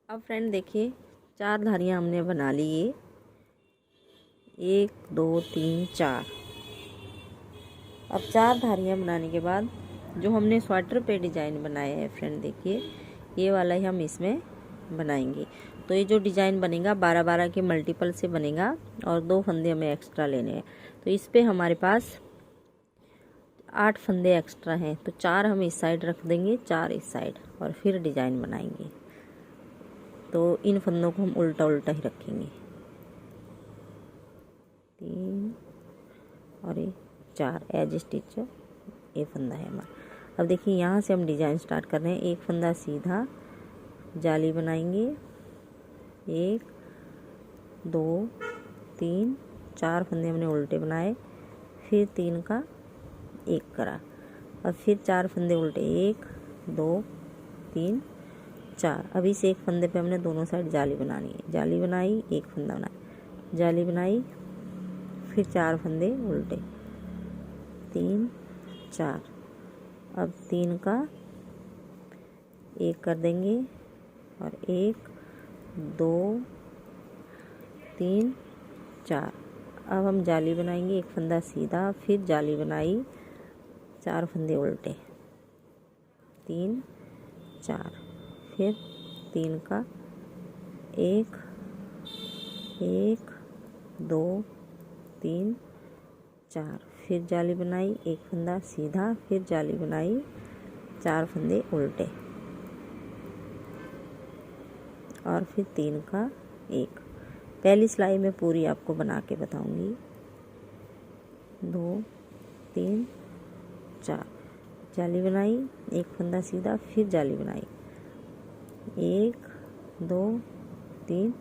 अब फ्रेंड देखिए, 4 धारियाँ हमने बना ली। ये 1 2 3 4। अब 4 धारियाँ बनाने के बाद जो हमने स्वेटर पे डिज़ाइन बनाया है फ्रेंड, देखिए ये वाला ही हम इसमें बनाएंगे। तो ये जो डिज़ाइन बनेगा 12-12 के मल्टीपल से बनेगा और 2 फंदे हमें एक्स्ट्रा लेने हैं। तो इस पे हमारे पास 8 फंदे एक्स्ट्रा हैं, तो 4 हम इस साइड रख देंगे, 4 इस साइड, और फिर डिज़ाइन बनाएंगे। तो इन फंदों को हम उल्टा उल्टा ही रखेंगे। 3 और ये 4 एज स्टिच ये फंदा है हमारा। अब देखिए यहाँ से हम डिज़ाइन स्टार्ट कर रहे हैं। एक फंदा सीधा जाली बनाएंगे, 1 2 3 4 फंदे हमने उल्टे बनाए, फिर 3 का 1 करा, और फिर 4 फंदे उल्टे, 1 2 3 4। अब इस एक फंदे पे हमने दोनों साइड जाली बनानी है। जाली बनाई, एक फंदा बनाया, जाली बनाई, फिर 4 फंदे उल्टे, 3 4। अब 3 का 1 कर देंगे, और 1 2 3 4। अब हम जाली बनाएंगे, एक फंदा सीधा, फिर जाली बनाई, 4 फंदे उल्टे, 3 4, फिर 3 का 1 1 2 3 4, फिर जाली बनाई, एक फंदा सीधा, फिर जाली बनाई, 4 फंदे उल्टे, और फिर 3 का 1। पहली सिलाई में पूरी आपको बना के बताऊंगी। 2 3 4, जाली बनाई, एक फंदा सीधा, फिर जाली बनाई, 1 2 3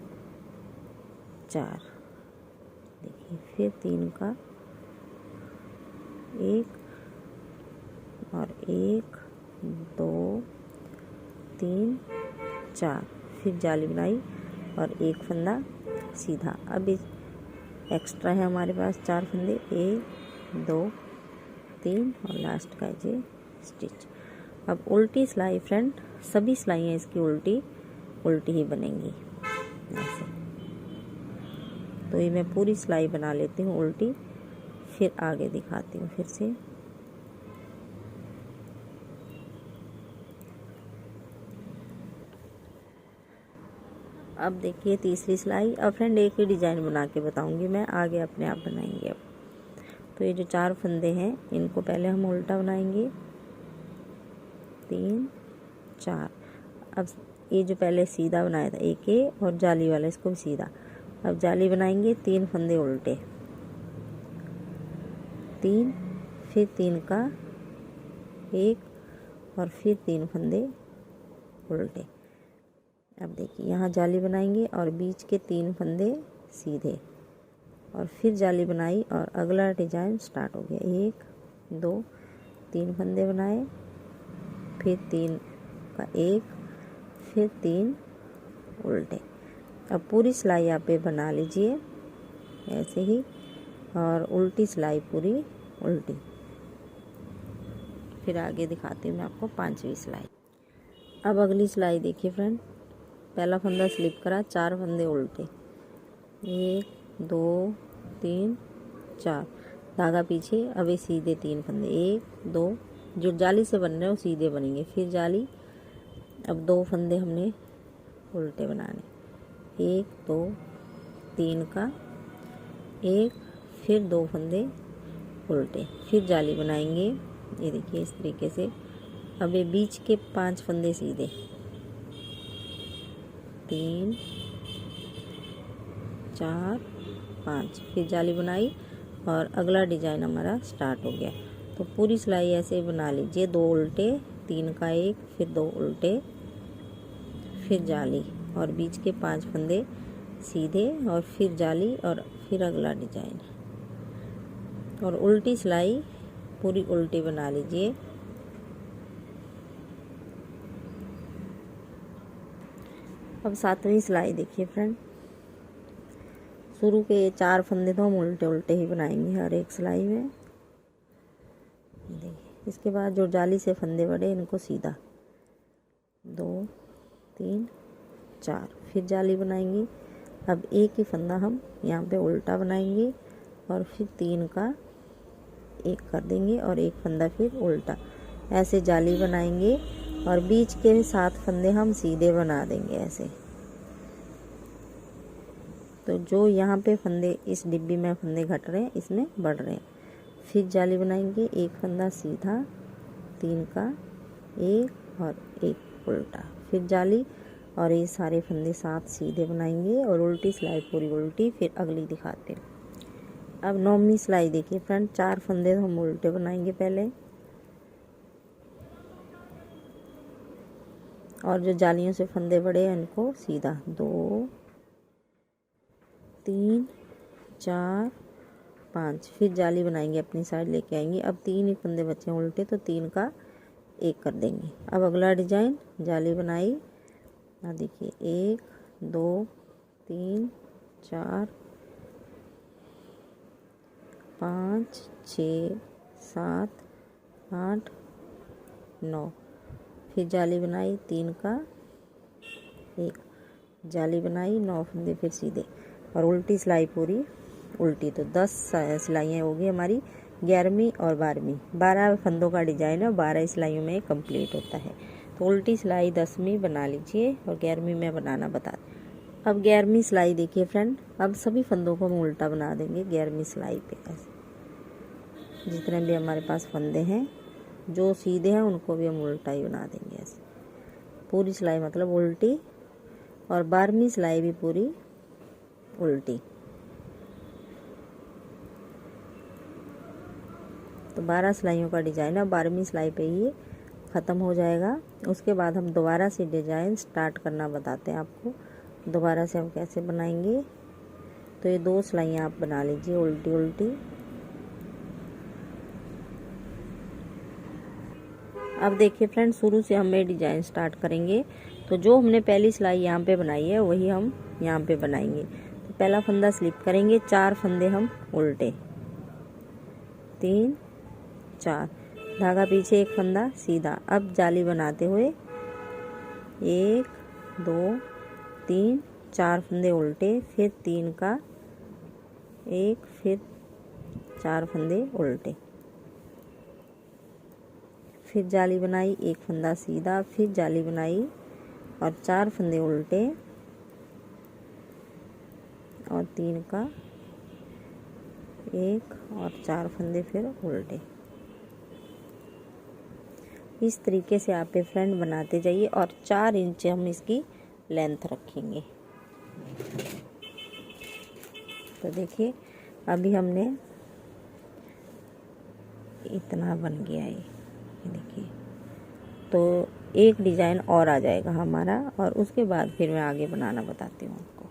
4। देखिए, फिर 3 का 1 और 1 2 3 4, फिर जाली बनाई और एक फंदा सीधा। अब इस एक्स्ट्रा है हमारे पास 4 फंदे, 1 2 3 और लास्ट का ये स्टिच। अब उल्टी सिलाई फ्रेंड, सभी सिलाइयाँ इसकी उल्टी उल्टी ही बनेंगी ऐसे। तो ये मैं पूरी सिलाई बना लेती हूँ उल्टी, फिर आगे दिखाती हूँ फिर से। अब देखिए तीसरी सिलाई। अब फ्रेंड एक ही डिज़ाइन बना के बताऊंगी मैं, आगे अपने आप बनाएंगे। अब तो ये जो 4 फंदे हैं इनको पहले हम उल्टा बनाएंगे, 3 4। अब ये जो पहले सीधा बनाया था, एक ये और जाली वाला, इसको भी सीधा। अब जाली बनाएंगे, 3 फंदे उल्टे, 3, फिर 3 का 1 और फिर 3 फंदे उल्टे। अब देखिए यहाँ जाली बनाएंगे और बीच के 3 फंदे सीधे, और फिर जाली बनाई और अगला डिजाइन स्टार्ट हो गया। 1 2 3 फंदे बनाए, फिर 3 का 1, फिर 3 उल्टे। अब पूरी सिलाई आप पे बना लीजिए ऐसे ही, और उल्टी सिलाई पूरी उल्टी। फिर आगे दिखाती हूँ मैं आपको 5वीं सिलाई। अब अगली सिलाई देखिए फ्रेंड, पहला फंदा स्लिप करा, 4 फंदे उल्टे, 1 2 3 4, धागा पीछे। अब ये सीधे 3 फंदे, 1 2, जो जाली से बन रहे हैं वो सीधे बनेंगे, फिर जाली। अब 2 फंदे हमने उल्टे बनाने, 1 2 3 का 1, फिर 2 फंदे उल्टे, फिर जाली बनाएंगे। ये देखिए इस तरीके से। अब ये बीच के 5 फंदे सीधे, 3 4 5, फिर जाली बनाई और अगला डिजाइन हमारा स्टार्ट हो गया। तो पूरी सिलाई ऐसे बना लीजिए, 2 उल्टे, 3 का 1, फिर 2 उल्टे, फिर जाली, और बीच के 5 फंदे सीधे, और फिर जाली, और फिर अगला डिजाइन, और उल्टी सिलाई पूरी उल्टी बना लीजिए। अब 7वीं सिलाई देखिए फ्रेंड, शुरू के 4 फंदे तो हम उल्टे उल्टे ही बनाएंगे हर एक सिलाई में। देखिए इसके बाद जो जाली से फंदे बढ़े इनको सीधा, 2 3 4, फिर जाली बनाएंगे। अब एक ही फंदा हम यहाँ पे उल्टा बनाएंगे और फिर 3 का एक कर देंगे और एक फंदा फिर उल्टा, ऐसे जाली बनाएंगे और बीच के 7 फंदे हम सीधे बना देंगे ऐसे। तो जो यहाँ पे फंदे इस डिब्बी में फंदे घट रहे हैं इसमें बढ़ रहे हैं। फिर जाली बनाएंगे, एक फंदा सीधा, 3 का एक और एक उल्टा, फिर जाली और ये सारे फंदे 7 सीधे बनाएंगे और उल्टी सिलाई पूरी उल्टी। फिर अगली दिखाते हैं। अब 9वीं सिलाई देखिए फ्रेंड, 4 फंदे हम उल्टे बनाएंगे पहले और जो जालियों से फंदे बड़े हैं इनको सीधा, 2 3 4 5, फिर जाली बनाएंगे अपनी साइड लेके आएंगे। अब 3 ही फंदे बचे हैं उल्टे तो 3 का एक कर देंगे। अब अगला डिजाइन, जाली बनाई, देखिए 1 2 3 4 5 6 7 8 9, फिर जाली बनाई, 3 का एक, जाली बनाई, 9 फंदे फिर सीधे और उल्टी सिलाई पूरी उल्टी। तो 10 सिलाइयाँ होगी हमारी 11वीं और 12वीं। 12 फंदों का डिजाइन है, 12 सिलाइयों में कंप्लीट होता है। तो उल्टी सिलाई 10वीं बना लीजिए और 11वीं में बनाना बता दें। अब 11वीं सिलाई देखिए फ्रेंड, अब सभी फंदों को हम उल्टा बना देंगे 11वीं सिलाई पे। ऐसे जितने भी हमारे पास फंदे हैं जो सीधे हैं उनको भी हम उल्टा ही बना देंगे ऐसे। पूरी सिलाई मतलब उल्टी और 12वीं सिलाई भी पूरी उल्टी। तो 12 सिलाइयों का डिजाइन है, 12वीं सिलाई पे ही ख़त्म हो जाएगा। उसके बाद हम दोबारा से डिजाइन स्टार्ट करना बताते हैं आपको। दोबारा से हम कैसे बनाएंगे, तो ये 2 सिलाइयाँ आप बना लीजिए उल्टी उल्टी। अब देखिए फ्रेंड, शुरू से हम ये डिजाइन स्टार्ट करेंगे। तो जो हमने पहली सिलाई यहाँ पे बनाई है वही हम यहाँ पे बनाएंगे। तो पहला फंदा स्लिप करेंगे, 4 फंदे हम उल्टे, 3 4, धागा पीछे, एक फंदा सीधा। अब जाली बनाते हुए 1 2 3 4 फंदे उल्टे, फिर 3 का एक, फिर 4 फंदे उल्टे, फिर जाली बनाई, एक फंदा सीधा, फिर जाली बनाई और 4 फंदे उल्टे और 3 का एक और 4 फंदे फिर उल्टे। इस तरीके से आप ये फ्रेंड बनाते जाइए और 4 इंच हम इसकी लेंथ रखेंगे। तो देखिए अभी हमने इतना बन गया है, देखिए। तो एक डिज़ाइन और आ जाएगा हमारा और उसके बाद फिर मैं आगे बनाना बताती हूँ आपको।